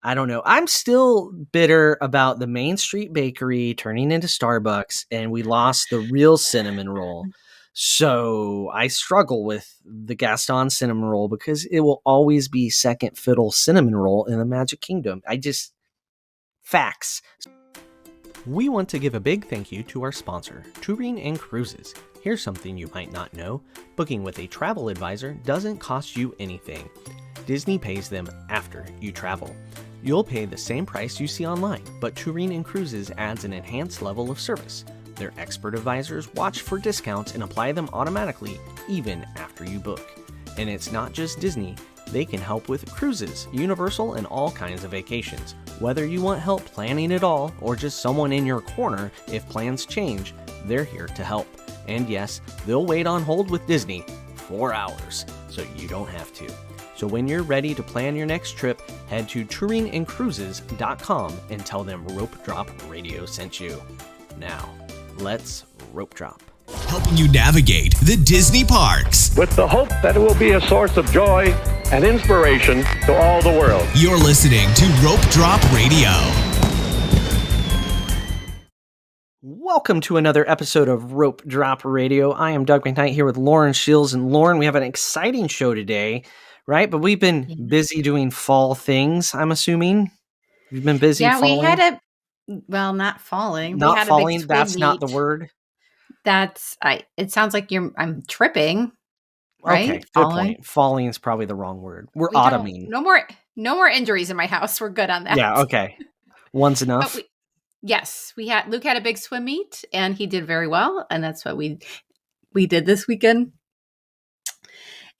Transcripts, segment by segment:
I don't know. I'm still bitter about the Main Street Bakery turning into Starbucks, and we lost the real cinnamon roll. So I struggle with the Gaston cinnamon roll because it will always be second fiddle cinnamon roll in the Magic Kingdom. Facts. We want to give a big thank you to our sponsor, Touring and Cruises. Here's something you might not know. Booking with a travel advisor doesn't cost you anything. Disney pays them after you travel. You'll pay the same price you see online, but Touring and Cruises adds an enhanced level of service. Their expert advisors watch for discounts and apply them automatically, even after you book. And it's not just Disney. They can help with cruises, Universal, and all kinds of vacations. Whether you want help planning it all or just someone in your corner if plans change, they're here to help. And yes, they'll wait on hold with Disney 4 hours, so you don't have to. So when you're ready to plan your next trip, head to touringandcruises.com and tell them Rope Drop Radio sent you. Now, let's rope drop. Helping you navigate the Disney parks. With the hope that it will be a source of joy and inspiration to all the world. You're listening to Rope Drop Radio. Welcome to another episode of Rope Drop Radio. I am Doug McKnight here with Lauren Shields. And Lauren, we have an exciting show today, right? But we've been busy doing fall things, I'm assuming. We've been busy falling. We had not falling. Not we had falling, a big that's meet. not the word. It sounds like I'm tripping, right? Okay, good point. Falling is probably the wrong word. We're autumning. No more injuries in my house. We're good on that. Yeah, okay. One's enough. Luke had a big swim meet and he did very well. And that's what we did this weekend.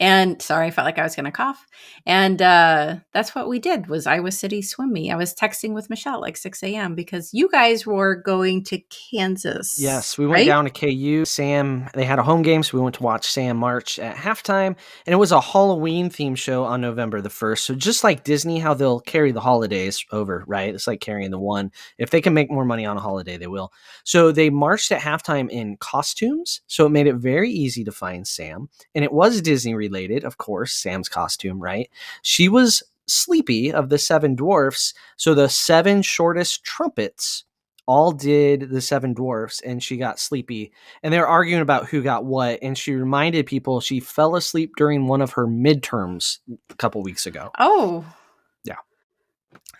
And sorry, I felt like I was going to cough. And that's what we did was Iowa City swim meet. I was texting with Michelle at like 6 a.m. because you guys were going to Kansas. Yes, we went down to KU. Sam, they had a home game, so we went to watch Sam march at halftime. And it was a Halloween themed show on November the 1st. So just like Disney, how they'll carry the holidays over, right? It's like carrying the one. If they can make more money on a holiday, they will. So they marched at halftime in costumes. So it made it very easy to find Sam. And it was Disney related, of course, Sam's costume, right? She was Sleepy of the Seven Dwarfs. So the 7 shortest trumpets all did the 7 dwarfs, and she got Sleepy. And they were arguing about who got what. And she reminded people she fell asleep during one of her midterms a couple weeks ago. Oh. Yeah.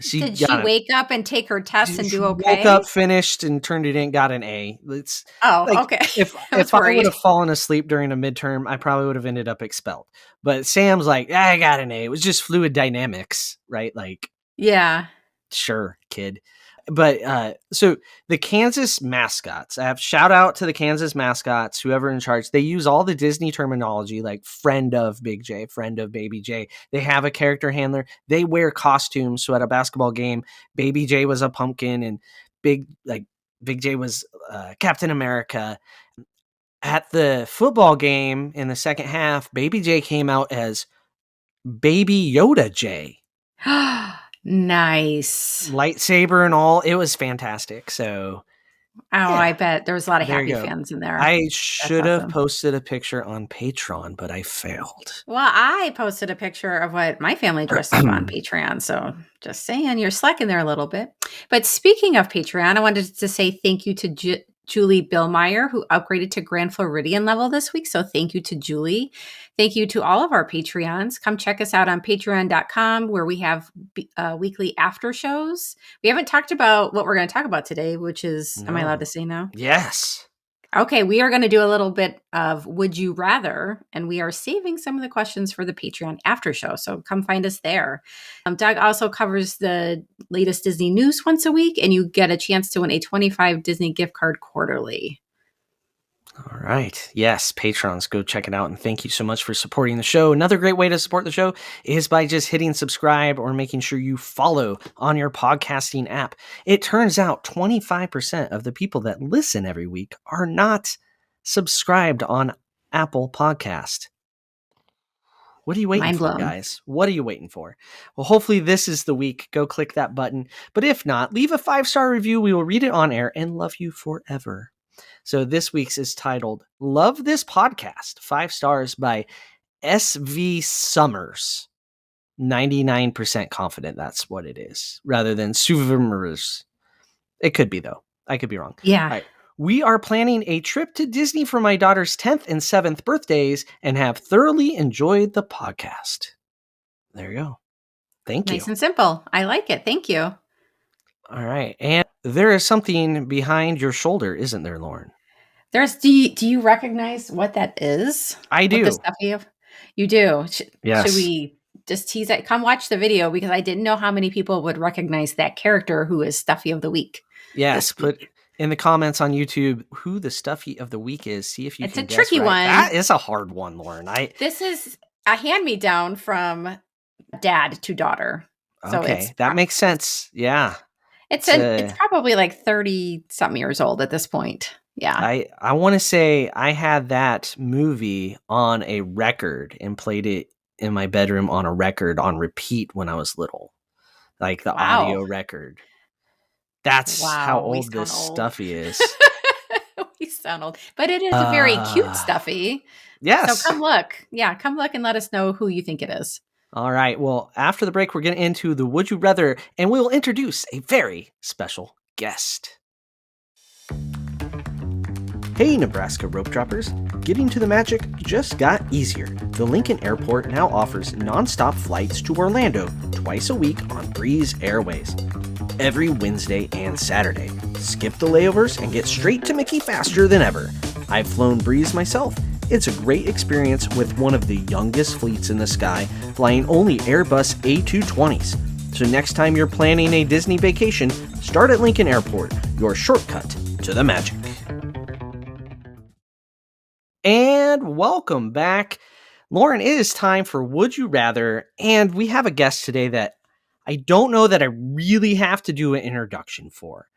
Did she wake up and take her test and do okay? Woke up, finished, and turned it in, got an A. Okay. If I would have fallen asleep during a midterm, I probably would have ended up expelled. But Sam's like, I got an A. It was just fluid dynamics, right? Like, yeah, sure, kid. But so the Kansas mascots, I have shout out to the Kansas mascots, whoever in charge. They use all the Disney terminology like friend of Big J, friend of Baby J. They have a character handler. They wear costumes. So at a basketball game, Baby J was a pumpkin and Big J was Captain America. At the football game in the second half, Baby J came out as Baby Yoda J. Nice. Lightsaber and all. It was fantastic. So, I bet there was a lot of happy fans in there. I should have posted a picture on Patreon, but I failed. Well, I posted a picture of what my family dressed up on Patreon. So just saying, you're slacking there a little bit. But speaking of Patreon, I wanted to say thank you to Julie Billmeyer, who upgraded to Grand Floridian level this week. So thank you to Julie. Thank you to all of our Patreons. Come check us out on patreon.com where we have weekly after shows. We haven't talked about what we're going to talk about today, which is, am I allowed to say now? Yes. Okay, we are going to do a little bit of Would You Rather, and we are saving some of the questions for the Patreon after show, so come find us there. Doug also covers the latest Disney news once a week, and you get a chance to win a $25 Disney gift card quarterly. All right. Yes, patrons, go check it out. And thank you so much for supporting the show. Another great way to support the show is by just hitting subscribe or making sure you follow on your podcasting app. It turns out 25% of the people that listen every week are not subscribed on Apple Podcast. What are you waiting for, guys? What are you waiting for? Well, hopefully this is the week. Go click that button. But if not, leave a 5-star review. We will read it on air and love you forever. So this week's is titled Love This Podcast, 5 stars by SV Summers. 99% confident that's what it is, rather than souvenirs. It could be, though. I could be wrong. Yeah. All right. We are planning a trip to Disney for my daughter's 10th and 7th birthdays and have thoroughly enjoyed the podcast. There you go. Thank you. Nice and simple. I like it. Thank you. All right. And there is something behind your shoulder, isn't there, Lauren? Do you recognize what that is? I do. What the stuffy of? You do. Yes. Should we just tease it? Come watch the video, because I didn't know how many people would recognize that character who is Stuffy of the Week. Yes. Put in the comments on YouTube who the Stuffy of the Week is. See if you can guess. It's a tricky one. That is a hard one, Lauren. This is a hand-me-down from dad to daughter. So okay, that makes sense. Yeah. It's probably like 30-something years old at this point. Yeah. I want to say I had that movie on a record and played it in my bedroom on a record on repeat when I was little. Like the audio record. That's how old this Stuffy is. We sound old. But it is a very cute Stuffy. Yes. So come look. Yeah, come look and let us know who you think it is. All right. Well, after the break, we're getting into the Would You Rather, and we will introduce a very special guest. Hey, Nebraska rope droppers. Getting to the magic just got easier. The Lincoln Airport now offers nonstop flights to Orlando twice a week on Breeze Airways. Every Wednesday and Saturday. Skip the layovers and get straight to Mickey faster than ever. I've flown Breeze myself. It's a great experience with one of the youngest fleets in the sky, flying only Airbus A220s. So next time you're planning a Disney vacation, start at Lincoln Airport, your shortcut to the magic. And welcome back. Lauren, it is time for Would You Rather, and we have a guest today that I don't know that I really have to do an introduction for.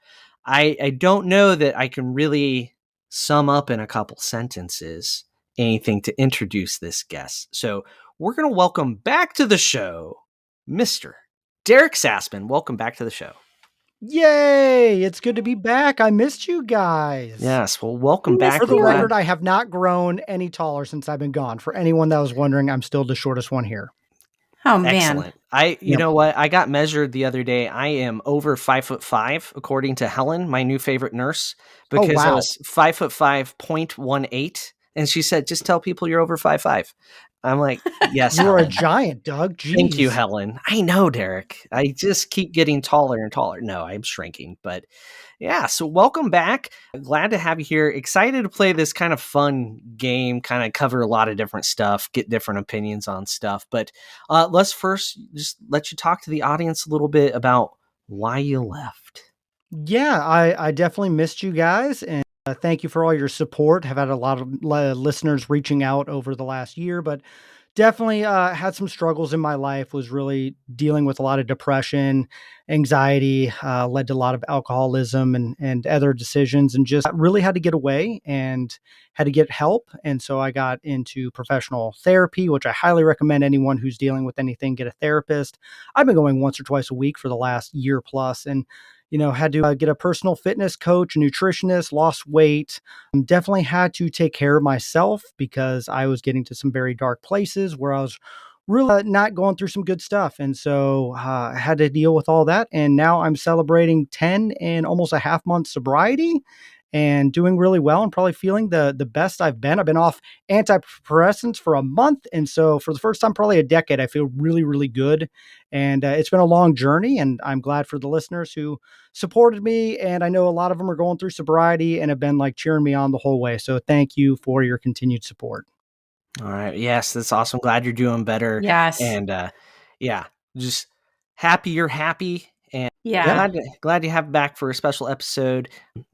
I don't know that I can really sum up in a couple sentences anything to introduce this guest. So we're going to welcome back to the show, Mr. Derek Sassman. Welcome back to the show. Yay! It's good to be back. I missed you guys. Yes, well, welcome back. For the record, I have not grown any taller since I've been gone. For anyone that was wondering, I'm still the shortest one here. Oh, man. Excellent. You know what? I got measured the other day. I am over 5'5", according to Helen, my new favorite nurse, because I was 5'5.18", and she said, "Just tell people you're over 5'5". I'm like, yes. You're a giant, Doug. Jeez. Thank you, Helen. I know, Derek. I just keep getting taller and taller. No, I'm shrinking, but yeah. So welcome back. Glad to have you here. Excited to play this kind of fun game, kind of cover a lot of different stuff, get different opinions on stuff. But let's first just let you talk to the audience a little bit about why you left. Yeah, I definitely missed you guys, and thank you for all your support. Have had a lot of listeners reaching out over the last year, but definitely had some struggles in my life, was really dealing with a lot of depression, anxiety, led to a lot of alcoholism and other decisions, and just really had to get away and had to get help. And so I got into professional therapy, which I highly recommend anyone who's dealing with anything, get a therapist. I've been going once or twice a week for the last year plus, and had to get a personal fitness coach, a nutritionist, lost weight. Definitely had to take care of myself because I was getting to some very dark places where I was really not going through some good stuff. And so I had to deal with all that. And now I'm celebrating 10 and almost a half month sobriety and doing really well and probably feeling the best I've been. I've been off antidepressants for a month. And so for the first time, probably a decade, I feel really, really good. And it's been a long journey, and I'm glad for the listeners who supported me. And I know a lot of them are going through sobriety and have been like cheering me on the whole way. So thank you for your continued support. All right. Yes, that's awesome. Glad you're doing better. Yes. And yeah, just happy you're happy. And yeah, glad to have back for a special episode.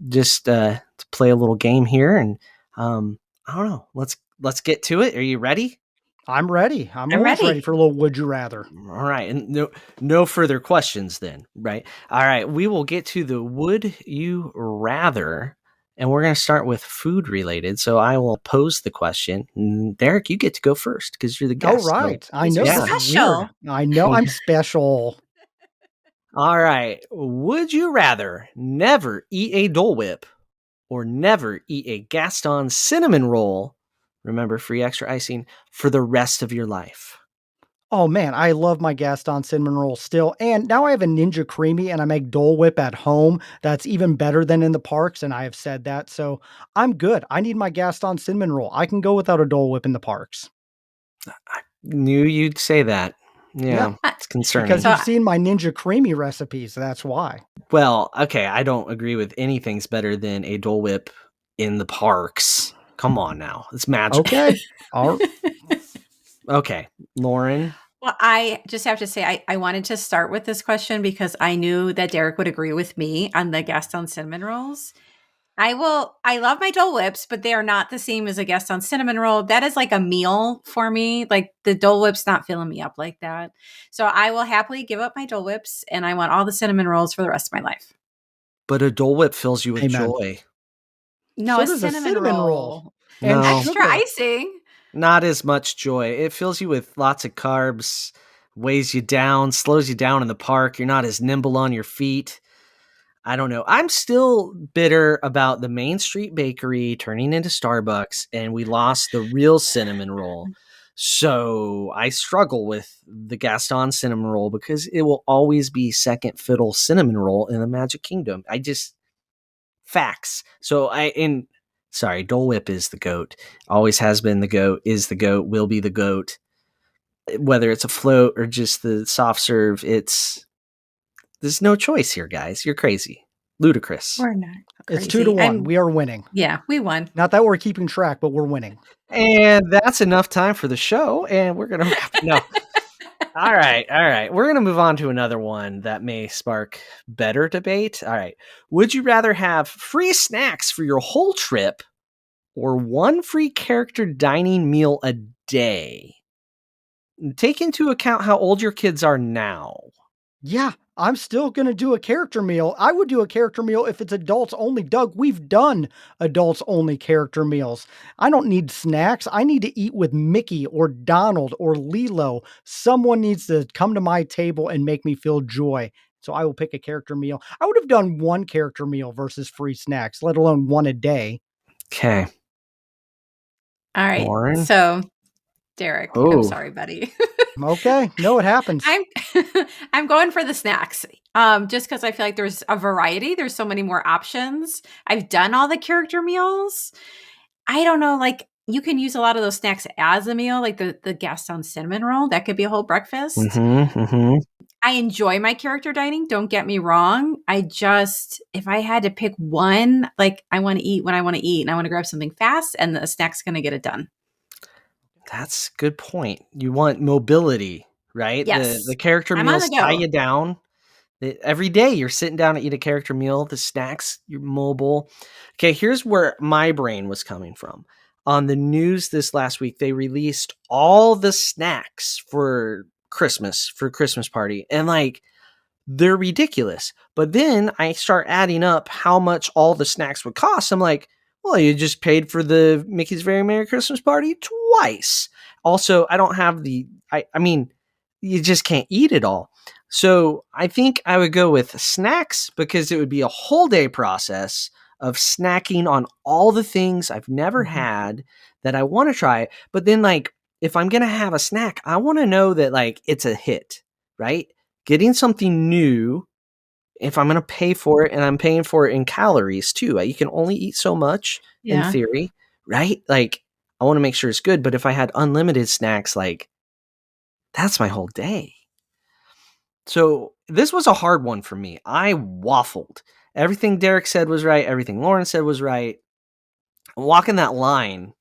Just to play a little game here, and I don't know. Let's get to it. Are you ready? I'm ready. I'm always ready for a little Would You Rather. All right, and no further questions then, right? All right, we will get to the Would You Rather, and we're going to start with food related. So I will pose the question. Derek, you get to go first because you're the guest. Oh, right. So I know. Special. I know I'm special. All right. Would you rather never eat a Dole Whip or never eat a Gaston cinnamon roll? Remember, free extra icing for the rest of your life. Oh man, I love my Gaston cinnamon roll still. And now I have a Ninja Creamy and I make Dole Whip at home. That's even better than in the parks. And I have said that. So I'm good. I need my Gaston cinnamon roll. I can go without a Dole Whip in the parks. Knew you'd say that. Yeah. Yeah, it's Because concerning. So you've seen my Ninja Creamy recipes. That's why. Well, okay, I don't agree with anything's better than a Dole Whip in the parks. Come on now. It's magical. Okay. All Okay, Lauren. Well, I just have to say, I wanted to start with this question because I knew that Derek would agree with me on the Gaston cinnamon rolls. I love my Dole Whips, but they are not the same as a Gaston cinnamon roll. That is like a meal for me. Like the Dole Whip's not filling me up like that. So I will happily give up my Dole Whips and I want all the cinnamon rolls for the rest of my life. But a Dole Whip fills you with amen. joy. No, So a does a cinnamon cinnamon roll roll. and No, Extra sugar. icing. not as much joy. It fills you with lots of carbs, weighs you down, slows you down in the park. You're not as nimble on your feet. I don't know. I'm still bitter about the Main Street Bakery turning into Starbucks and we lost the real cinnamon roll. So I struggle with the Gaston cinnamon roll because it will always be second fiddle cinnamon roll in the Magic Kingdom. I just facts. Sorry, Dole Whip is the goat. Always has been the goat, is the goat, will be the goat. Whether it's a float or just the soft serve, there's no choice here, guys. You're crazy. Ludicrous. We're not It's crazy. 2-1. We are winning. Yeah, we won. Not that we're keeping track, but we're winning. And that's enough time for the show. And we're going to wrap it. No. All right. We're going to move on to another one that may spark better debate. All right. Would you rather have free snacks for your whole trip or one free character dining meal a day? Take into account how old your kids are now. Yeah, I'm still going to do a character meal. I would do a character meal if it's adults only. Doug, we've done adults only character meals. I don't need snacks. I need to eat with Mickey or Donald or Lilo. Someone needs to come to my table and make me feel joy. So I will pick a character meal. I would have done one character meal versus free snacks, let alone one a day. Okay. All right. Lauren? So, Derek, I'm Oh. sorry, buddy. Okay. No, it happens. I'm going for the snacks. Just because I feel like there's a variety. There's so many more options. I've done all the character meals. I don't know, like you can use a lot of those snacks as a meal, like the Gaston cinnamon roll. That could be a whole breakfast. I enjoy my character dining. Don't get me wrong. If I had to pick one, like I want to eat when I want to eat and I want to grab something fast and the snack's going to get it done. That's a good point. You want mobility, right? Yes. The character I'm on meals the tie go. you down. Every day you're sitting down to eat a character meal. The snacks, you're mobile. Okay, here's where my brain was coming from. On the news this last week, they released all the snacks for Christmas party. And like, they're ridiculous. But then I start adding up how much all the snacks would cost. I'm like, well, you just paid for the Mickey's Very Merry Christmas Party twice. Also, I don't have I mean, you just can't eat it all. So I think I would go with snacks because it would be a whole day process of snacking on all the things I've never had that I want to try. But then like, if I'm going to have a snack, I want to know that like it's a hit, right? Getting something new, if I'm going to pay for it and I'm paying for it in calories too, you can only eat so much in Yeah. theory, right? Like I want to make sure it's good, but if I had unlimited snacks, like that's my whole day. So this was a hard one for me. I waffled. Everything Derek said was right. Everything Lauren said was right. I'm walking that line.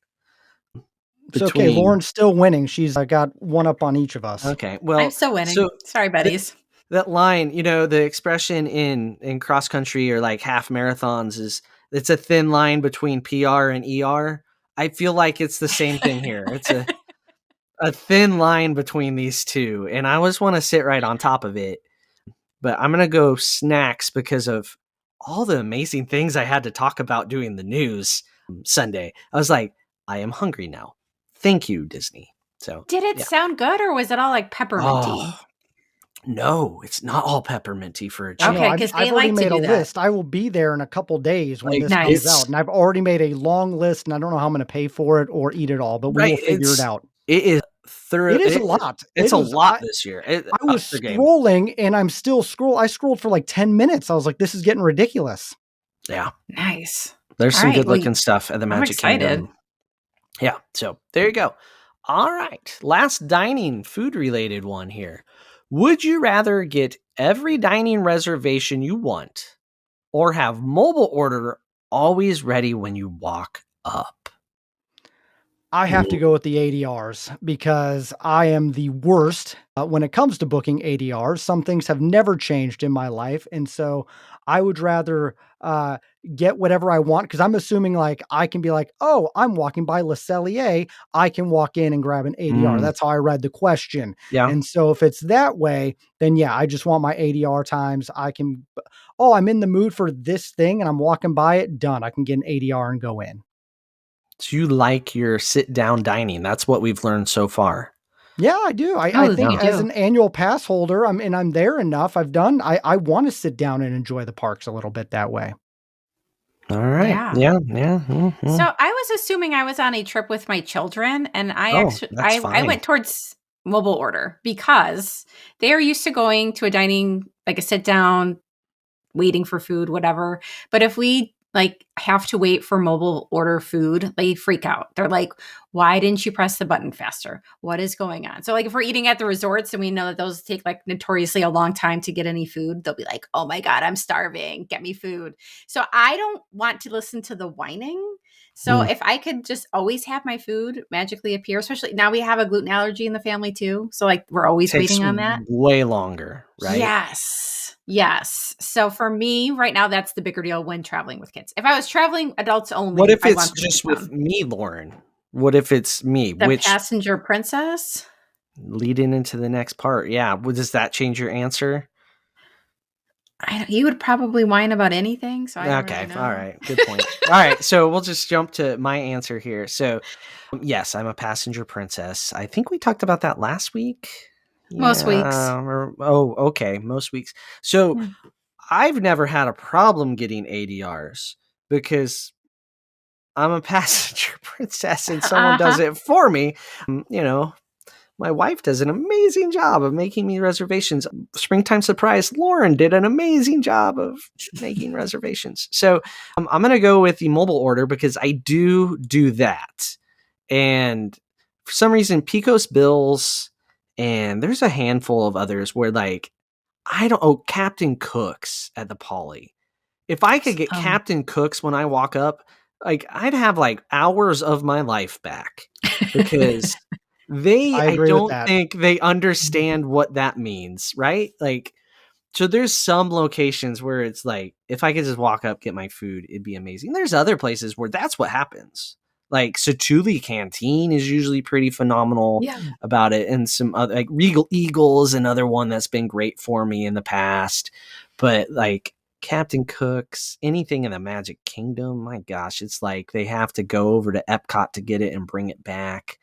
It's okay. Lauren's still winning. She's got one up on each of us. Okay. Well, I'm still winning. So sorry, buddies. That line, the expression in cross country or like half marathons is it's a thin line between PR and ER. I feel like it's the same thing here. It's a thin line between these two, and I always want to sit right on top of it. But I'm going to go snacks because of all the amazing things I had to talk about doing the news Sunday. I was like, I am hungry now. Thank you, Disney. So did it sound good or was it all like pepperminty? Oh, no, it's not all pepperminty for a Okay, change. because I've they already like to made a do that. list. I will be there in a couple days when Like, this Nice. comes out, and I've already made a long list, and I don't know how I'm going to pay for it or eat it all, but we will figure it out. It is through It is a lot. it's It a was lot this year. I was The game. scrolling and I'm still I scrolled for like 10 minutes. I was like, this is getting ridiculous. Yeah. Nice. There's All some right. good Well, looking stuff at the I'm Magic excited. Kingdom. Yeah. So there you go. All right. Last dining food related one here. Would you rather get every dining reservation you want or have mobile order always ready when you walk up? I have to go with the ADRs because I am the worst when it comes to booking ADRs. Some things have never changed in my life. And so I would rather get whatever I want because I'm assuming like I can be like, oh, I'm walking by Le Cellier. I can walk in and grab an ADR. Mm, That's how I read the question. yeah. And so if it's that way, then yeah, I just want my ADR times. Oh, I'm in the mood for this thing and I'm walking by it. Done. I can get an ADR and go in. So you like your sit down dining. That's what we've learned so far. Yeah, I do. I Oh, think you Yeah. as do. an annual pass holder, I'm there enough. I want to sit down and enjoy the parks a little bit that way. All right. Yeah. Yeah. Yeah. So Mhm. I was assuming I was on a trip with my children, and I Oh, actually that's I fine. went towards mobile order because they are used to going to a dining, like a sit down, waiting for food, whatever. But if we like have to wait for mobile order food, they freak out. They're like, why didn't you press the button faster? What is going on? So like if we're eating at the resorts and we know that those take like notoriously a long time to get any food, they'll be like, oh my God, I'm starving. Get me food. So I don't want to listen to the whining. So Mm. if I could just always have my food magically appear, especially now we have a gluten allergy in the family too. So like we're always Takes waiting on that. way longer, right? Yes. Yes. So for me right now, that's the bigger deal when traveling with kids. If I was traveling adults What only, if I'd it's want the sit just with down. me, Lauren? What if it's me? The Which passenger princess. leading into the next part? Yeah. Does that change your answer? You would probably whine about anything, so I don't really Okay. All know. right. Good point. All right. So we'll just jump to my answer here. So, yes, I'm a passenger princess. I think we talked about that last week. Most weeks. Yeah. Oh, okay. Most weeks. So Yeah. I've never had a problem getting ADRs because I'm a passenger princess and someone does Uh-huh. it for me. My wife does an amazing job of making me reservations. Springtime surprise, Lauren did an amazing job of making reservations. So I'm going to go with the mobile order because I do that. And for some reason, Picos Bills, and there's a handful of others where like, Captain Cook's at the Poly. If I could get Um, Captain Cook's when I walk up, like I'd have like hours of my life back because I I agree with don't that. think they understand what that means, right? Like, so there's some locations where it's like, if I could just walk up, get my food, it'd be amazing. There's other places where that's what happens. Like Satuli Canteen is usually pretty phenomenal yeah. about it. And some other, like Regal Eagle is another one that's been great for me in the past. But like Captain Cook's, anything in the Magic Kingdom, my gosh, it's like they have to go over to Epcot to get it and bring it back.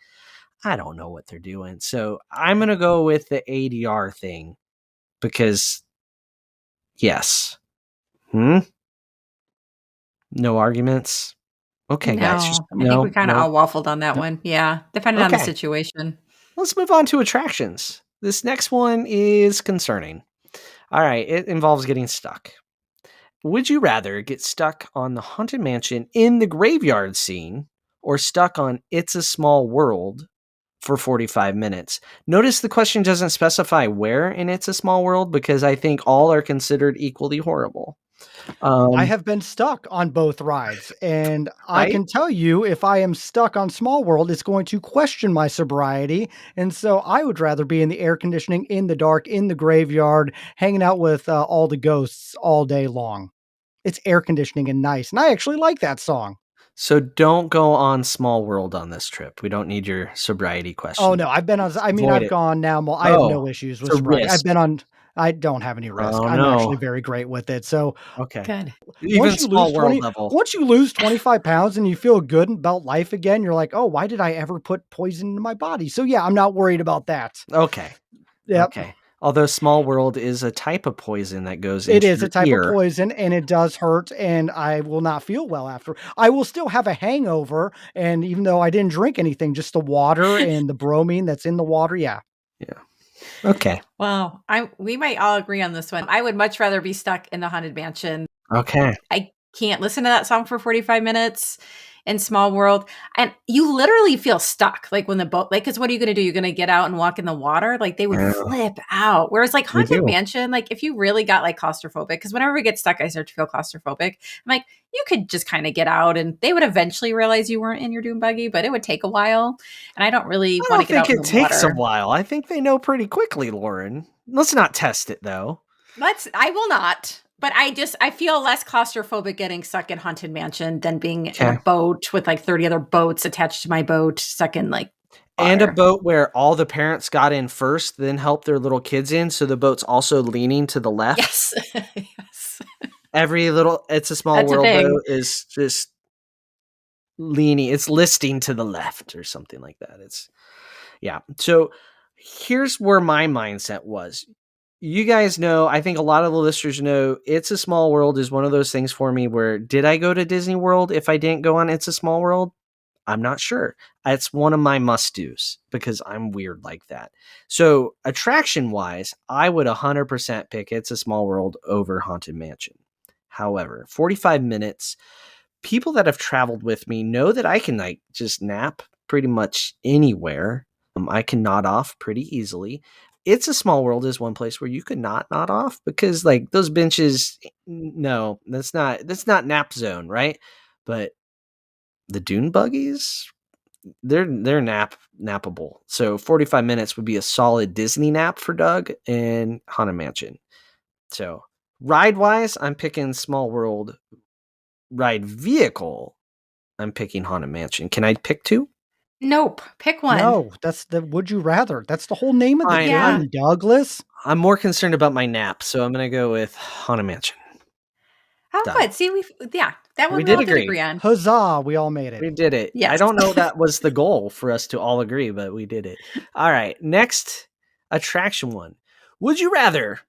I don't know what they're doing. So I'm going to go with the ADR thing because, yes. No arguments? Okay, guys. Just No, I think we no, kind of no. all waffled on that No. one. Yeah, depending on the Okay, situation. let's move on to attractions. This next one is concerning. All right, it involves getting stuck. Would you rather get stuck on the Haunted Mansion in the graveyard scene or stuck on It's a Small World for 45 minutes? Notice the question doesn't specify where in It's a Small World because I think all are considered equally horrible. I Um, have been stuck on both rides, and I right? can tell you if I am stuck on Small World, it's going to question my sobriety. And so I would rather be in the air conditioning, in the dark, in the graveyard, hanging out with all the ghosts all day long. It's air conditioning and nice. And I actually like that song. So don't go on Small World on this trip. We don't need your sobriety Oh question. no, I've been on, Let's I mean, avoid I've it. gone now. I have Oh, no issues it's with a sobriety. risk. I don't have any risk. Oh, I'm no. actually very great with it. So Okay. Good. Even Small World level. once you lose 25 pounds and you feel good about life again, you're like, "Oh, why did I ever put poison into my body?" So yeah, I'm not worried about that. Okay. Yep. Okay. Although Small World is a type of poison that goes It into is a your type of ear. poison, and it does hurt, and I will not feel well after. I will still have a hangover, and even though I didn't drink anything, just the water and the bromine that's in the water, yeah. Yeah. Okay. Well, we might all agree on this one. I would much rather be stuck in the haunted mansion. Okay. I can't listen to that song for 45 minutes in Small World. And you literally feel stuck. Like when the boat, like, cause what are you going to do? You're going to get out and walk in the water? Like they would Yeah, flip out. Whereas like they Haunted do. Mansion, like if you really got like claustrophobic, cause whenever we get stuck, I start to feel claustrophobic. I'm like, you could just kind of get out and they would eventually realize you weren't in your doom buggy, but it would take a while. And I don't really I want to don't get think out in it the takes a water. while. I think they know pretty quickly, Lauren. Let's not test it though. I will not. But I feel less claustrophobic getting stuck in Haunted Mansion than being in a Okay. boat with like 30 other boats attached to my boat, stuck in like And a water. boat where all the parents got in first, then helped their little kids in, so the boat's also leaning to the left. Yes. Yes. Every little It's a Small That's a World thing. boat is just leaning, it's listing to the left or something like that. It's yeah. So here's where my mindset was. You guys know, I think a lot of the listeners know, It's a Small World is one of those things for me where did I go to Disney World if I didn't go on It's a Small World? I'm not sure. It's one of my must-dos because I'm weird like that. So attraction-wise, I would 100% pick It's a Small World over Haunted Mansion. However, 45 minutes, people that have traveled with me know that I can like just nap pretty much anywhere. I can nod off pretty easily. It's a Small World is one place where you could not nod off because like those benches, no, that's not nap zone, right? But the dune buggies, they're nappable. So 45 minutes would be a solid Disney nap for Doug and Haunted Mansion. So ride wise, I'm picking Small World. Ride vehicle, I'm picking Haunted Mansion. Can I pick two? Nope. Pick one. No, that's the would you rather. That's the whole name of the Fine. Yeah. game, Douglas. I'm more concerned about my nap, so I'm gonna go with Haunted Mansion. Oh, Done. good. See, that We one we did all did agree. agree on. Huzzah, we all made it. We did it. I Yes. don't know that was the goal for us to all agree, but we did it. All right. Next attraction one. Would you rather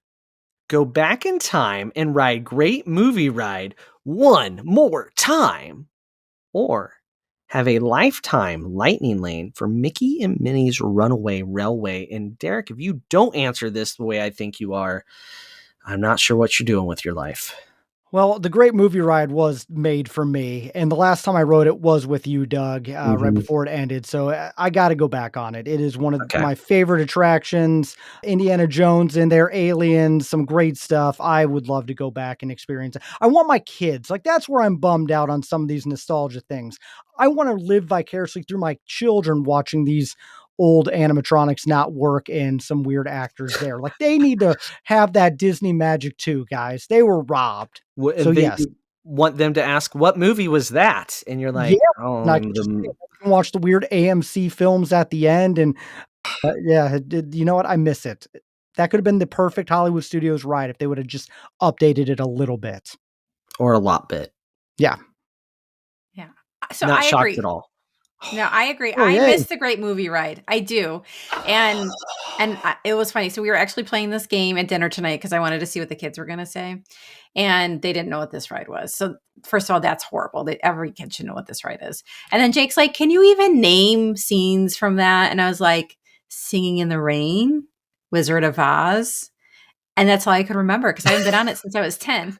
go back in time and ride Great Movie Ride one more time, or have a lifetime lightning lane for Mickey and Minnie's Runaway Railway? And Derek, if you don't answer this the way I think you are, I'm not sure what you're doing with your life. Well, the Great Movie Ride was made for me, and the last time I rode it was with you, Doug, right before it ended. So I got to go back on it. It is one of Okay. my favorite attractions. Indiana Jones in there, aliens, some great stuff. I would love to go back and experience it. I want my kids. Like that's where I'm bummed out on some of these nostalgia things. I want to live vicariously through my children watching these old animatronics not work and some weird actors there. Like they need to have that Disney magic too, guys. They were robbed. So And then yes. you want them to ask, what movie was that? And you're Yeah, like, and I oh, could just watch the weird AMC films at the end and, yeah, you know what? I miss it. That could have been the perfect Hollywood Studios ride if they would have just updated it a little bit. or a lot bit. Yeah. Yeah. So Not I shocked agree. at all. No, I agree. Oh, I yay. miss the Great Movie Ride. I do. And it was funny. So we were actually playing this game at dinner tonight because I wanted to see what the kids were going to say. And they didn't know what this ride was. So first of all, that's horrible. Every kid should know what this ride is. And then Jake's like, "Can you even name scenes from that?" And I was like, "Singing in the Rain, Wizard of Oz." And that's all I could remember because I haven't been on it since I was 10.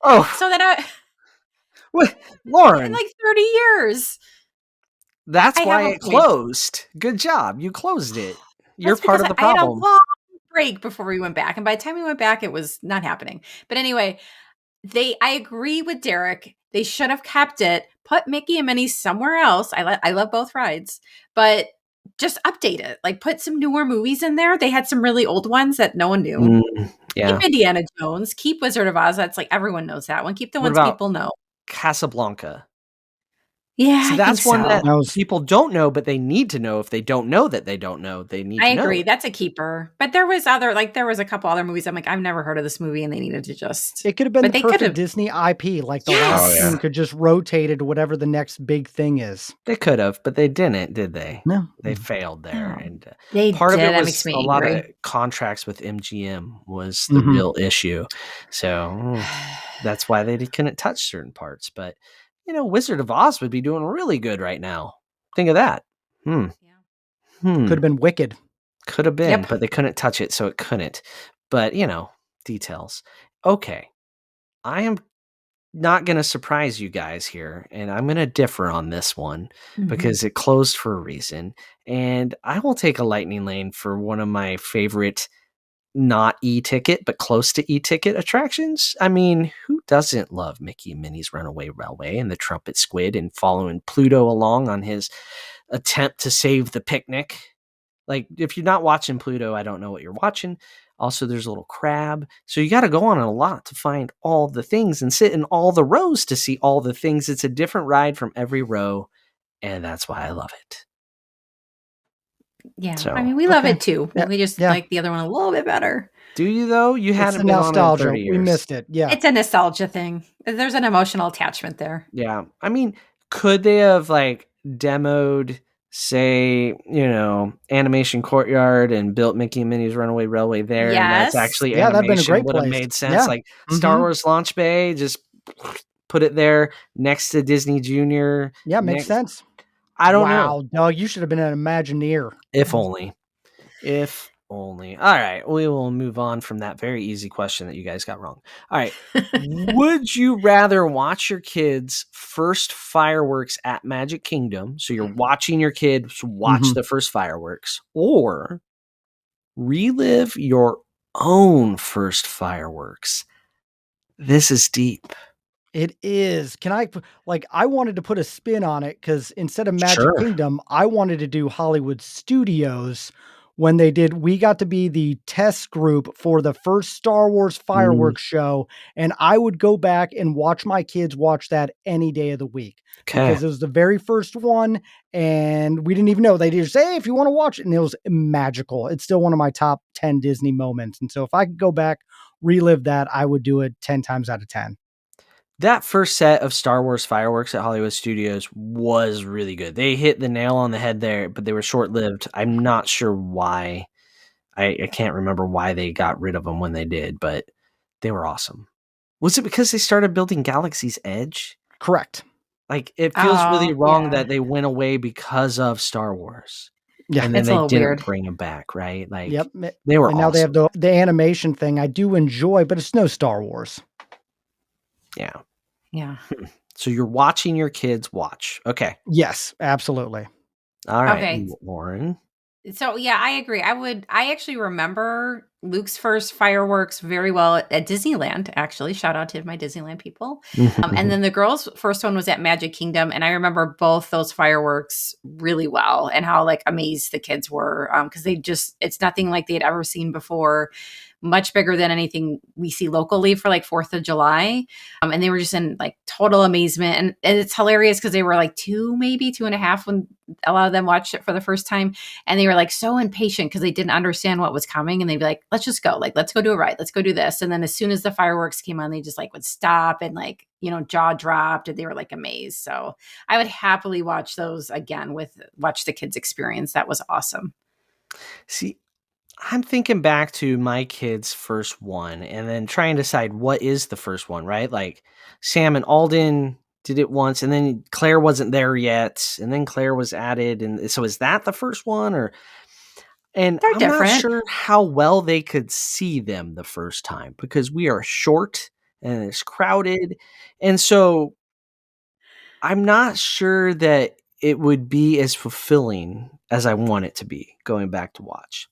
Oh, So then what? in Lauren, like 30 years, that's I have why a it point. closed. Good job. You closed it. You're That's part because of the I had a problem. long break before we went back. And by the time we went back, it was not happening. But anyway, I agree with Derek. They should have kept it, put Mickey and Minnie somewhere else. I love both rides, but just update it. Like put some newer movies in there. They had some really old ones that no one knew. Yeah. Keep Indiana Jones, keep Wizard of Oz. That's like everyone knows that one. Keep the What ones about people know. Casablanca? Yeah, So I think that's one so. that That was people don't know, but they need to know. If they don't know that they don't know, they need I to know agree. it. That's a keeper. But there was a couple other movies I'm like, I've never heard of this movie and they needed to just it could have been but the they could perfect have. Disney IP, like the Oh, last yeah. Yes. scene could just rotate it to whatever the next big thing is. They could have, but they didn't, did they? No. They failed there, No. and They part of did. it That makes was a me lot of angry. contracts with MGM was the Mhm. real issue. So that's why they couldn't touch certain parts. But Wizard of Oz would be doing really good right now. Think of that. Hmm. Yeah. Hmm. Could have been wicked. Could have been, Yep. but they couldn't touch it, so it couldn't. But details. Okay, I am not going to surprise you guys here, and I'm going to differ on this one Mhm. because it closed for a reason. And I will take a lightning lane for one of my favorite, not e-ticket, but close to e-ticket attractions. I mean, who doesn't love Mickey and Minnie's Runaway Railway and the Trumpet Squid and following Pluto along on his attempt to save the picnic? Like, if you're not watching Pluto, I don't know what you're watching. Also, there's a little crab. So you got to go on a lot to find all the things and sit in all the rows to see all the things. It's a different ride from every row, and that's why I love it. Yeah. I So, mean, we love Okay. it too. Yeah. We just Yeah. like the other one a little bit better. do you though? You It's the hadn't been on it in nostalgia. 30 We years. missed it. Yeah. It's a nostalgia thing. There's an emotional attachment there. Yeah. I mean, could they have like demoed, say, Animation Courtyard and built Mickey and Minnie's Runaway Railway there? And that's Yes. actually Yeah, that'd been a animation great would have place. made sense. Yeah. Like Star Mhm. Wars Launch Bay, just put it there next to Disney Junior. Yeah, makes Next, sense. I don't know. Wow, Doug, you should have been an Imagineer. If only. If only. All right, we will move on from that very easy question that you guys got wrong. All right. Would you rather watch your kids' first fireworks at Magic Kingdom? So you're watching your kids watch Mhm. the first fireworks, or relive your own first fireworks? This is deep. It is. Can I I wanted to put a spin on it because instead of Magic Sure. Kingdom, I wanted to do Hollywood Studios when we got to be the test group for the first Star Wars fireworks show, and I would go back and watch my kids watch that any day of the week Okay. because it was the very first one, and we didn't even know. They just say, "Hey, if you wanna watch it," and it was magical. It's still one of my top 10 Disney moments, and so if I could go back, relive that, I would do it 10 times out of 10. That first set of Star Wars fireworks at Hollywood Studios was really good. They hit the nail on the head there, but they were short-lived. I'm not sure why. I can't remember why they got rid of them when they did, but they were awesome. Was it because they started building Galaxy's Edge? Correct. Like, it feels really Oh, wrong yeah. that they went away because of Star Wars, Yeah. and then It's a they little didn't weird. bring them back, right? Yep, Like, me they were and now they have awesome. the animation thing I do enjoy, but it's no Star Wars. Yeah. Yeah. So you're watching your kids watch. Okay. Yes, absolutely. All right, Okay. Lauren. So yeah, I agree. I actually remember Luke's first fireworks very well at Disneyland, actually. Shout out to my Disneyland people. And then the girls' first one was at Magic Kingdom. And I remember both those fireworks really well and how like amazed the kids were. Because it's nothing like they'd ever seen before. Much bigger than anything we see locally for like 4th of July. And they were just in like total amazement. And it's hilarious because they were like 2.5 when a lot of them watched it for the first time. And they were like so impatient because they didn't understand what was coming. And they'd be like, let's just go. Like, let's go do it right. Let's go do this. And then as soon as the fireworks came on, they just like would stop and like, jaw dropped and they were like amazed. So I would happily watch those again watch the kids experience. That was awesome. See, I'm thinking back to my kid's first one and then trying to decide what is the first one, right? Like Sam and Alden did it once and then Claire wasn't there yet and then Claire was added. And so is that the first one and They're I'm not different. sure how well they could see them the first time because we are short and it's crowded. And so I'm not sure that it would be as fulfilling as I want it to be going back to watch.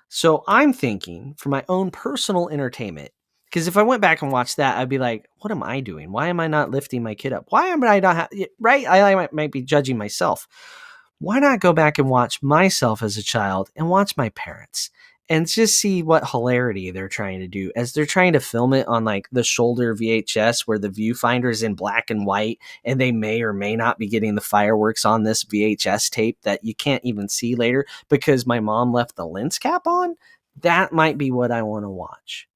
So I'm thinking for my own personal entertainment, because if I went back and watched that, I'd be like, what am I doing? Why am I not lifting my kid up? Why am I not, right? I might be judging myself. Why not go back and watch myself as a child and watch my parents and just see what hilarity they're trying to do as they're trying to film it on like the shoulder VHS where the viewfinder is in black and white, and they may or may not be getting the fireworks on this VHS tape that you can't even see later because my mom left the lens cap on. That might be what I want to watch.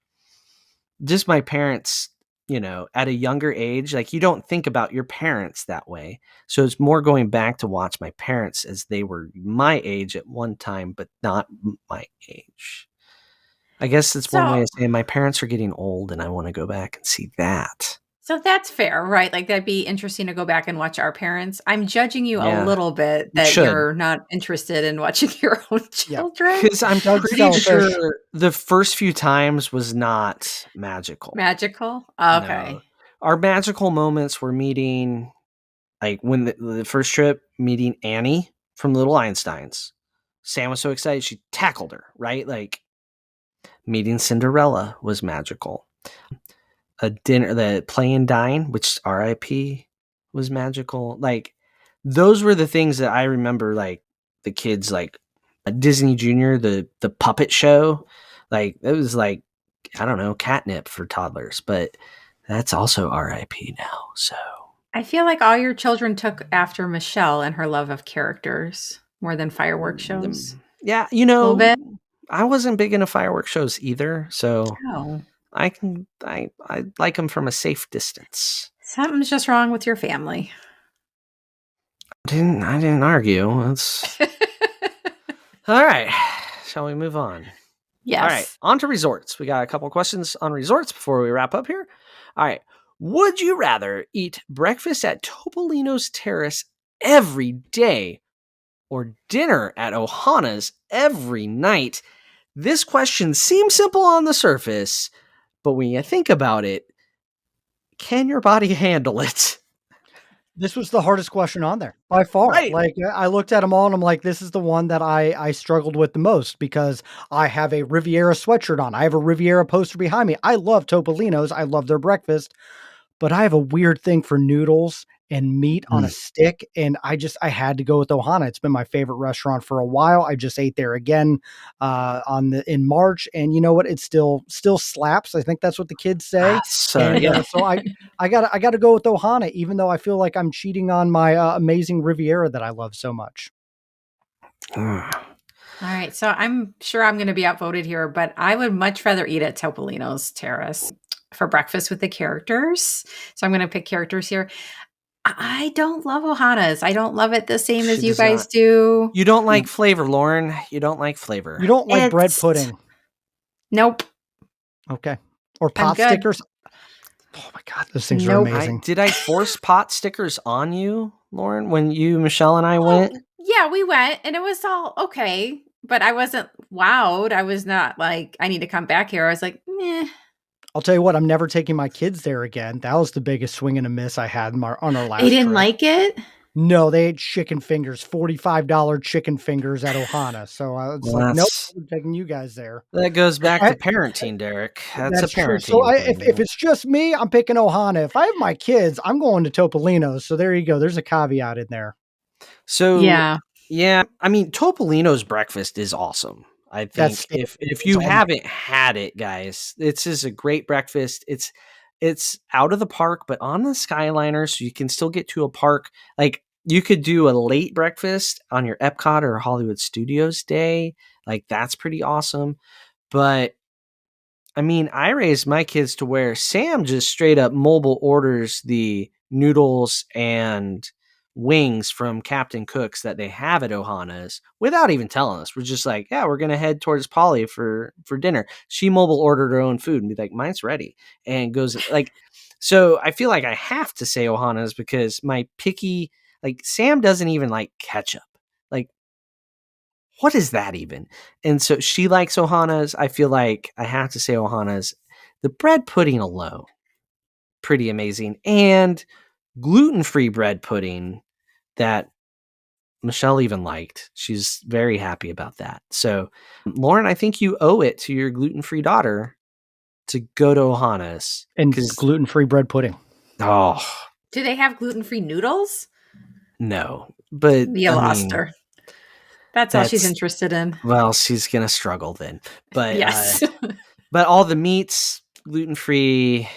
Just my parents, at a younger age, like you don't think about your parents that way. So it's more going back to watch my parents as they were my age at one time, but not my age. I guess it's one way So of saying my parents are getting old and I want to go back and see that. so that's fair, right? Like that'd be interesting to go back and watch our parents. I'm judging you a Yeah, little bit you that should. you're not interested in watching your own Yeah. children. Because I'm Doug's pretty selfish. sure the first few times was not magical. Magical? No. Okay. Our magical moments were meeting, like when the first trip, meeting Annie from Little Einsteins. Sam was so excited she tackled her, right? Like meeting Cinderella was magical. A dinner, the play and dine, which RIP was magical. Like those were the things that I remember, like the kids, like a Disney Junior, the puppet show. Like it was like, I don't know, catnip for toddlers, but that's also RIP now. So I feel like all your children took after Michelle and her love of characters more than fireworks shows. yeah, A little bit. I wasn't big into fireworks shows either, so Oh, I like them from a safe distance. something's just wrong with your family. I didn't argue. That's all right. Shall we move on? All right, Yes. on to resorts. We got a couple questions on resorts before we wrap up here. All right. Would you rather eat breakfast at Topolino's Terrace every day or dinner at Ohana's every night? This question seems simple on the surface, but when you think about it, can your body handle it? This was the hardest question on there by far. Right. Like I looked at them all and I'm like, this is the one that I struggled with the most because I have a Riviera sweatshirt on. I have a Riviera poster behind me. I love Topolino's. I love their breakfast, but I have a weird thing for noodles and meat on a stick. And I had to go with Ohana. It's been my favorite restaurant for a while. I just ate there again in March. And you know what? It still slaps. I think that's what the kids say. So, And yeah. so I gotta go with Ohana, even though I feel like I'm cheating on my amazing Riviera that I love so much. All right. So I'm sure I'm going to be outvoted here, but I would much rather eat at Topolino's Terrace for breakfast with the characters. So I'm going to pick characters here. I don't love Ohana's. I don't love it the same as She you does guys not. do. You don't like flavor, Lauren. You don't like flavor. You don't like bread It's pudding, nope. okay? Or I'm pot good. stickers. Oh my god, those things are Nope. amazing. Did I force pot stickers on you, Lauren, when you, Michelle, and I Oh, went? yeah, we went and it was all okay, but I wasn't wowed. I was not like, I need to come back here. I was like, meh. I'll tell you what, I'm never taking my kids there again. That was the biggest swing and a miss I had on our last They didn't trip. like it. No, they ate chicken fingers, $45 chicken fingers at Ohana. So it's Well, like, nope, that's I'm taking you guys there. that goes back I, to parenting, Derek. That's a that's true. So parenting thing. if it's just me, I'm picking Ohana. If I have my kids, I'm going to Topolino's. So there you go. There's a caveat in there. So Yeah. yeah, I mean Topolino's breakfast is awesome. I think That's if you haven't had it, guys, it's just a great breakfast. It's out of the park, but on the Skyliner, so you can still get to a park. Like you could do a late breakfast on your Epcot or Hollywood Studios day. Like that's pretty awesome. But I mean, I raised my kids to where Sam just straight up mobile orders the noodles and wings from Captain Cook's that they have at Ohana's without even telling us. We're just like, yeah, we're gonna head towards Polly for dinner. She mobile ordered her own food and be like, mine's ready, and goes like. So I feel like I have to say Ohana's because my picky, like Sam doesn't even like ketchup. Like what is that even? And so she likes Ohana's. I feel like I have to say Ohana's. The bread pudding alone, pretty amazing. And gluten-free bread pudding that Michelle even liked. She's very happy about that. So, Lauren, I think you owe it to your gluten-free daughter to go to Ohana's. And 'Cause- gluten-free bread pudding. Oh, Do they have gluten-free noodles? no. But You I lost mean, her. That's all she's That's interested in. well, she's gonna struggle then. But Yes. but all the meats gluten free.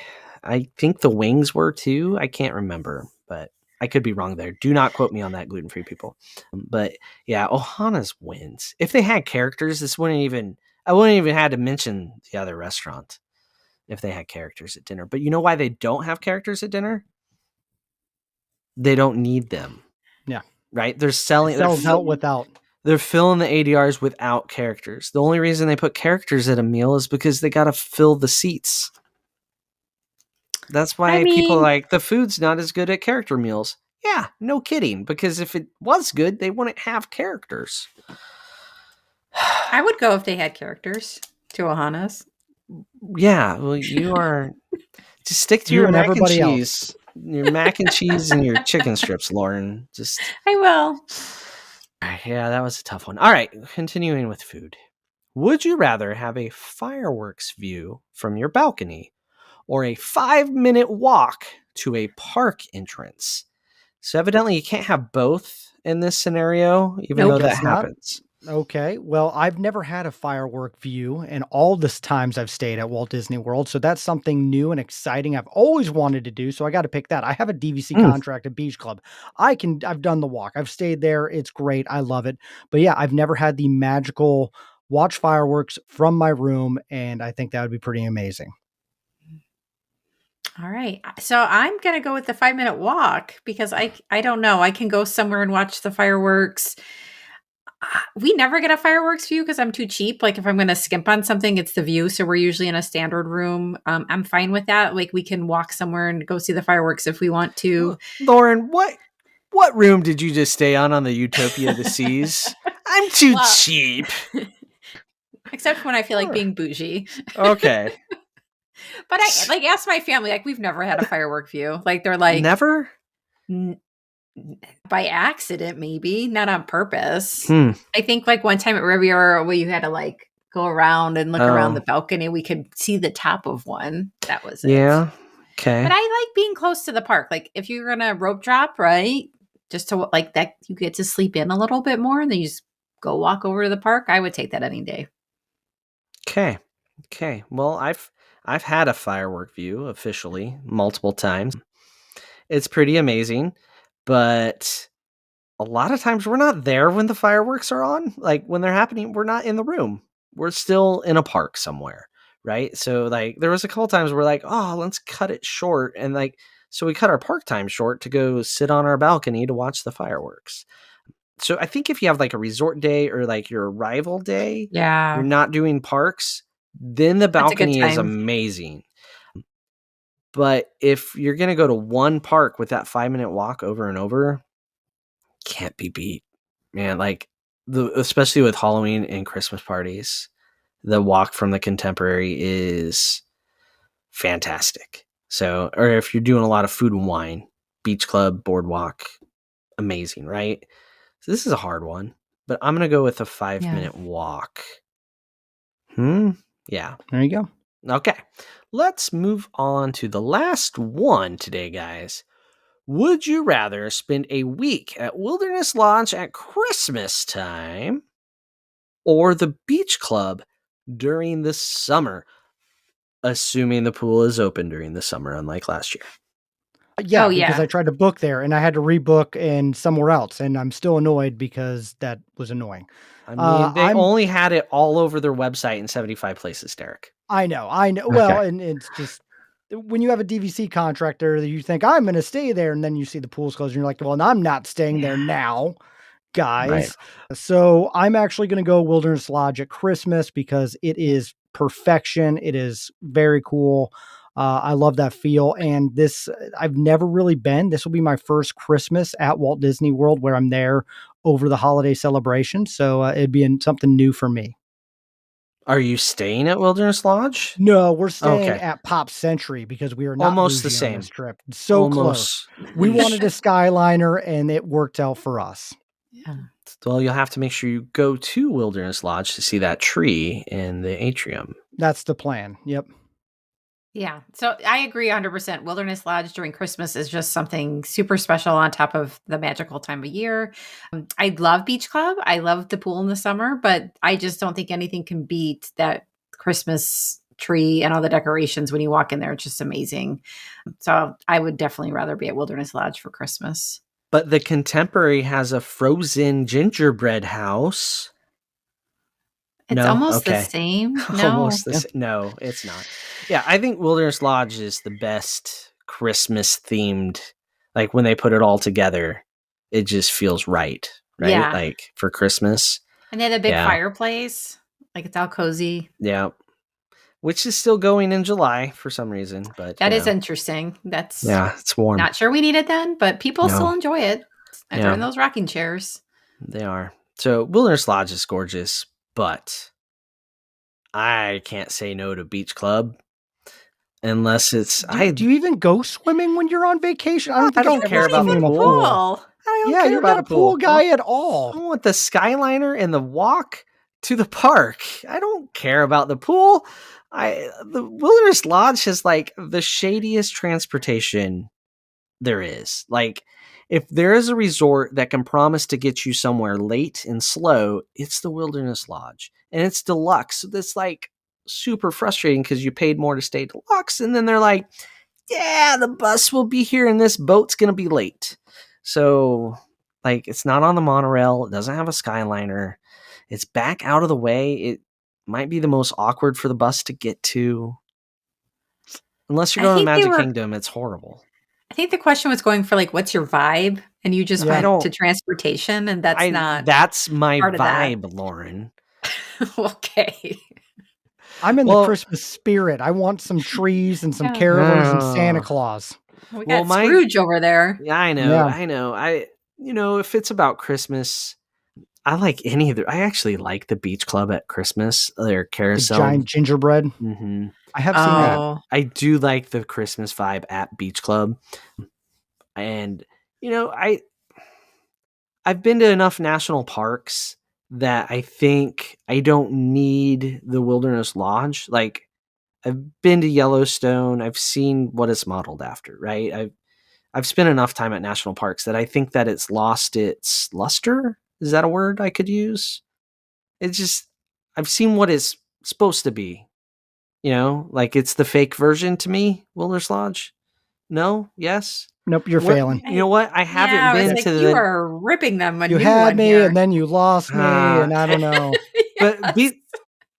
I think the wings were too. I can't remember, but I could be wrong there. Do not quote me on that, gluten free people. But yeah, Ohana's wins. If they had characters, I wouldn't even had to mention the other restaurant if they had characters at dinner. But you know why they don't have characters at dinner? They don't need them. Yeah. Right? It sells out without. They're filling the ADRs without characters. The only reason they put characters at a meal is because they got to fill the seats. That's I why people are mean, like, the food's not as good at character meals. Yeah, no kidding. Because if it was good, they wouldn't have characters. I would go if they had characters to Ohana's. Yeah, well, you are. Just stick to You your and mac and everybody else. cheese. Your mac and cheese and your chicken strips, Lauren. Just. I will. Yeah, that was a tough one. All right, continuing with food. Would you rather have a fireworks view from your balcony or a 5-minute walk to a park entrance? So evidently you can't have both in this scenario, even Nope. though that Guess not. happens. Okay. Well, I've never had a firework view in all the times I've stayed at Walt Disney World. So that's something new and exciting I've always wanted to do. So I got to pick that. I have a DVC Mm. contract at Beach Club. I've done the walk. I've stayed there. It's great. I love it. But yeah, I've never had the magical watch fireworks from my room. And I think that would be pretty amazing. All right. So I'm going to go with the 5-minute walk because I don't know. I can go somewhere and watch the fireworks. We never get a fireworks view because I'm too cheap. Like if I'm going to skimp on something, it's the view. So we're usually in a standard room. I'm fine with that. Like we can walk somewhere and go see the fireworks if we want to. Lauren, what room did you just stay on the Utopia of the Seas? I'm too Well- cheap. Except when I feel like being bougie. Okay. But I like ask my family, like we've never had a firework view. Like they're like Never? By accident, maybe not on purpose. Hmm. I think like one time at Riviera where you had to like go around and look around Oh. the balcony, we could see the top of one. That was it. Yeah. Okay. But I like being close to the park. Like if you're gonna rope drop, right? Just to like that, you get to sleep in a little bit more, and then you just go walk over to the park. I would take that any day. Okay. Well, I've had a firework view officially multiple times. It's pretty amazing, but a lot of times we're not there when the fireworks are on. Like when they're happening, we're not in the room. We're still in a park somewhere, right? So like there was a couple times we're like, oh, let's cut it short, and like so we cut our park time short to go sit on our balcony to watch the fireworks. So I think if you have like a resort day or like your arrival day, Yeah. you're not doing parks, then the That's a good balcony is time. amazing. But if you're going to go to one park with that 5-minute walk over and over, can't be beat, man. Like especially with Halloween and Christmas parties, the walk from the Contemporary is fantastic. So, or if you're doing a lot of food and wine, Beach Club, Boardwalk, amazing, right? So this is a hard one, but I'm going to go with a 5-minute walk. Yeah. There you go. Okay. Let's move on to the last one today, guys. Would you rather spend a week at Wilderness Lodge at Christmas time or the beach club during the summer? Assuming the pool is open during the summer, unlike last year. Yeah, Oh, because yeah. I tried to book there and I had to rebook in somewhere else, and I'm still annoyed because that was annoying. I mean, they only had it all over their website in 75 places, Derek. I know. Okay. Well, and it's just when you have a DVC contract there, you think I'm going to stay there, and then you see the pool's closed, and you're like, well, I'm not staying there now, guys. Right. So I'm actually going to go Wilderness Lodge at Christmas because it is perfection. It is very cool. I love that feel. And this, I've never really been. This will be my first Christmas at Walt Disney World where I'm there over the holiday celebration. So it'd be something new for me. Are you staying at Wilderness Lodge? No, we're staying Okay. at Pop Century because we are not Almost the bougie on same. this trip. So close. We wanted a Skyliner and it worked out for us. Yeah. Well, you'll have to make sure you go to Wilderness Lodge to see that tree in the atrium. That's the plan. Yep. Yeah. So I agree 100%. Wilderness Lodge during Christmas is just something super special on top of the magical time of year. I love Beach Club. I love the pool in the summer, but I just don't think anything can beat that Christmas tree and all the decorations when you walk in there. It's just amazing. So I would definitely rather be at Wilderness Lodge for Christmas. But the Contemporary has a frozen gingerbread house. It's No? almost the Okay. same. No. Almost the Yeah. same. No, it's not. Yeah, I think Wilderness Lodge is the best Christmas themed. Like when they put it all together, it just feels right, right? Yeah. Like for Christmas. And they had a big Yeah. fireplace. Like it's all cozy. Yeah. Which is still going in July for some reason, but That is interesting. That's yeah, it's warm. not sure we need it then, but people still No. enjoy it. They're Yeah. in those rocking chairs. They are. So Wilderness Lodge is gorgeous, but I can't say no to Beach Club unless it's Do you even go swimming when you're on vacation? I don't think don't I've care ever about seen the you in a pool. pool. I don't Yeah, care you're about not a the pool guy at I all. want the Skyliner and the walk to the park. I don't care about the pool. The Wilderness Lodge has like the shadiest transportation there is. Like, if there is a resort that can promise to get you somewhere late and slow, it's the Wilderness Lodge. And it's deluxe. So that's like super frustrating because you paid more to stay deluxe. And then they're like, yeah, the bus will be here and this boat's going to be late. So, like, it's not on the monorail. It doesn't have a Skyliner. It's back out of the way. It might be the most awkward for the bus to get to. Unless you're I going to think Magic Kingdom, it's horrible. I think the question was going for like, what's your vibe? And you just Yeah. I went don't. to transportation, and that's not That's my part of that. vibe, Lauren. Okay. I'm in the Well- Christmas spirit. I want some trees and some Yeah. carolers and Santa Claus. We Well, got Scrooge over there. Yeah, I know. Yeah. I know. If it's about Christmas, I like any of the. I actually like the Beach Club at Christmas. Their The carousel. giant gingerbread. Hmm. I have seen that. Oh, I do like the Christmas vibe at Beach Club, and I've been to enough national parks that I think I don't need the Wilderness Lodge. Like, I've been to Yellowstone. I've seen what it's modeled after, right? I've spent enough time at national parks that I think that it's lost its luster. Is that a word I could use? It's just I've seen what it's supposed to be. Like it's the fake version to me, Wilderness Lodge. No? Yes? Nope, you're failing. You know what? I haven't yeah, been it's to like the you are ripping them a You new had one me here. and then you lost me, and I don't know. but Yes.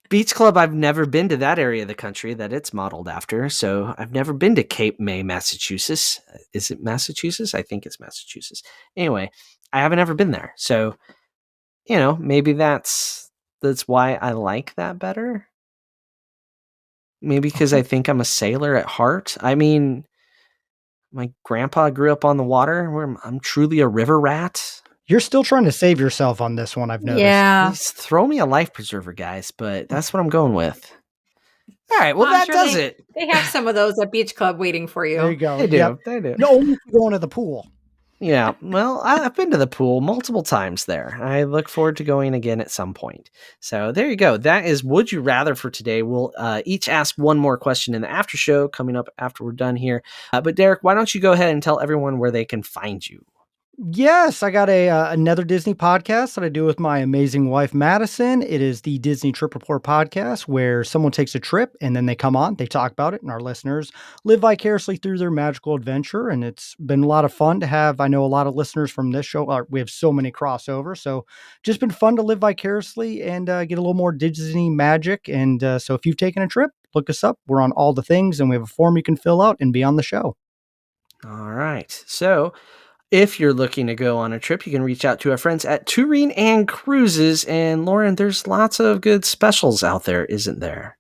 Beach Club, I've never been to that area of the country that it's modeled after. So I've never been to Cape May, Massachusetts. Is it Massachusetts? I think it's Massachusetts. Anyway, I haven't ever been there. So, maybe that's why I like that better. Maybe because I think I'm a sailor at heart. I mean, my grandpa grew up on the water. I'm truly a river rat. You're still trying to save yourself on this one, I've noticed. Yeah. Just throw me a life preserver, guys. But that's what I'm going with. All right. Well, I'm that sure does it. They have some of those at Beach Club waiting for you. There you go. They do. Yep. They do. No, only if you're going to the pool. Yeah. Well, I've been to the pool multiple times there. I look forward to going again at some point. So there you go. That is Would You Rather for today. We'll each ask one more question in the after show coming up after we're done here. But Derek, why don't you go ahead and tell everyone where they can find you? Yes, I got another Disney podcast that I do with my amazing wife, Madison. It is the Disney Trip Report podcast, where someone takes a trip and then they come on, they talk about it, and our listeners live vicariously through their magical adventure. And it's been a lot of fun to have. I know a lot of listeners from this show. We have so many crossovers, so just been fun to live vicariously and get a little more Disney magic. And so if you've taken a trip, look us up. We're on all the things, and we have a form you can fill out and be on the show. All right. So if you're looking to go on a trip, you can reach out to our friends at Touring and Cruises. And Lauren, there's lots of good specials out there, isn't there?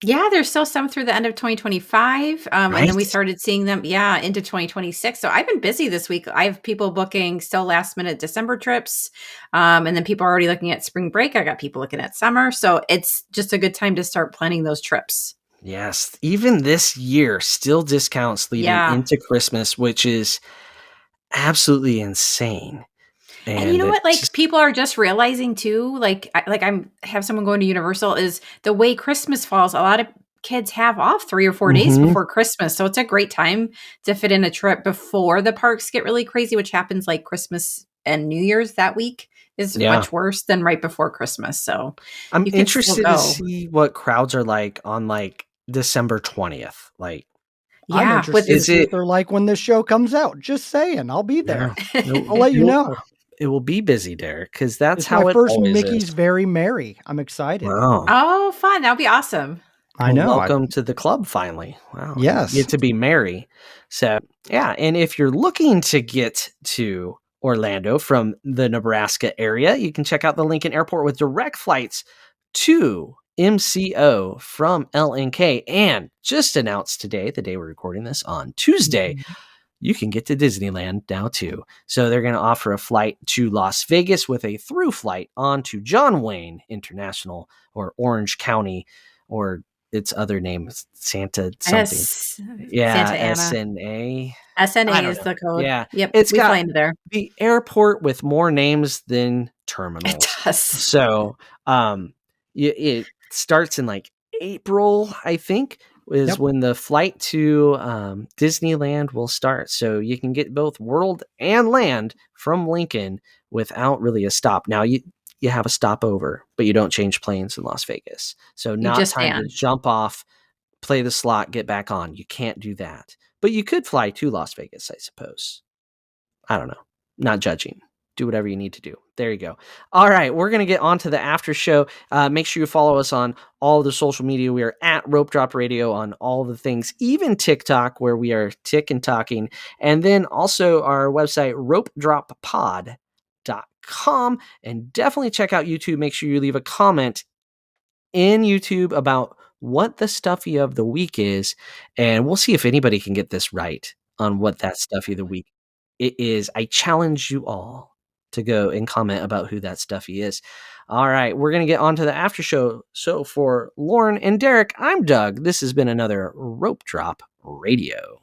Yeah, there's still some through the end of 2025. And then we Right. started seeing them, into 2026. So I've been busy this week. I have people booking still last minute December trips. And then people are already looking at spring break. I got people looking at summer. So it's just a good time to start planning those trips. Yes. Even this year, still discounts leading Yeah. into Christmas, which is absolutely insane. And you know what? Like just- people are just realizing too. Like I'm have someone going to Universal is the way Christmas falls. A lot of kids have off 3 or 4 days before Christmas. So it's a great time to fit in a trip before the parks get really crazy, which happens like Christmas and New Year's that week is Yeah. much worse than right before Christmas. So I'm you could still interested to go. see what crowds are like on like December 20th. Like, I'm Yeah, with interested to is see it? what they're like when this show comes out. Just saying, I'll be there. Yeah, I'll let you know. it will be busy, Derek, because that's It's my how it first always Mickey's is. Very Merry. I'm excited. Wow. Oh, fun. That would be awesome. I Well, know. welcome to the club finally. Wow. You Yes. get to be merry. So, yeah. And if you're looking to get to Orlando from the Nebraska area, you can check out the Lincoln Airport with direct flights to MCO from LNK. And just announced today, the day we're recording this on Tuesday, you can get to Disneyland now too. So they're going to offer a flight to Las Vegas with a through flight on to John Wayne International or Orange County or its other name, Santa something. Yes. Yeah, Santa Ana. SNA. SNA I don't is know. the code. Yeah. Yep. It's We fly got into there. the airport with more names than It terminals. does. So it starts in like April, I think, is Yep. when the flight to Disneyland will start. So you can get both world and land from Lincoln without really a stop. Now you have a stopover, but you don't change planes in Las Vegas. So not just time to stand. jump off, play the slot, get back on. You can't do that. But you could fly to Las Vegas, I suppose. I don't know. Not judging. Do whatever you need to do. There you go. All right, we're going to get on to the after show. Make sure you follow us on all the social media. We are at Rope Drop Radio on all the things, even TikTok, where we are tick and talking. And then also our website, ropedroppod.com. And definitely check out YouTube. Make sure you leave a comment in YouTube about what the stuffy of the week is. And we'll see if anybody can get this right on what that stuffy of the week it is. I challenge you all to go and comment about who that stuffy is. All right, we're going to get on to the after show. So for Lauren and Derek, I'm Doug. This has been another Rope Drop Radio.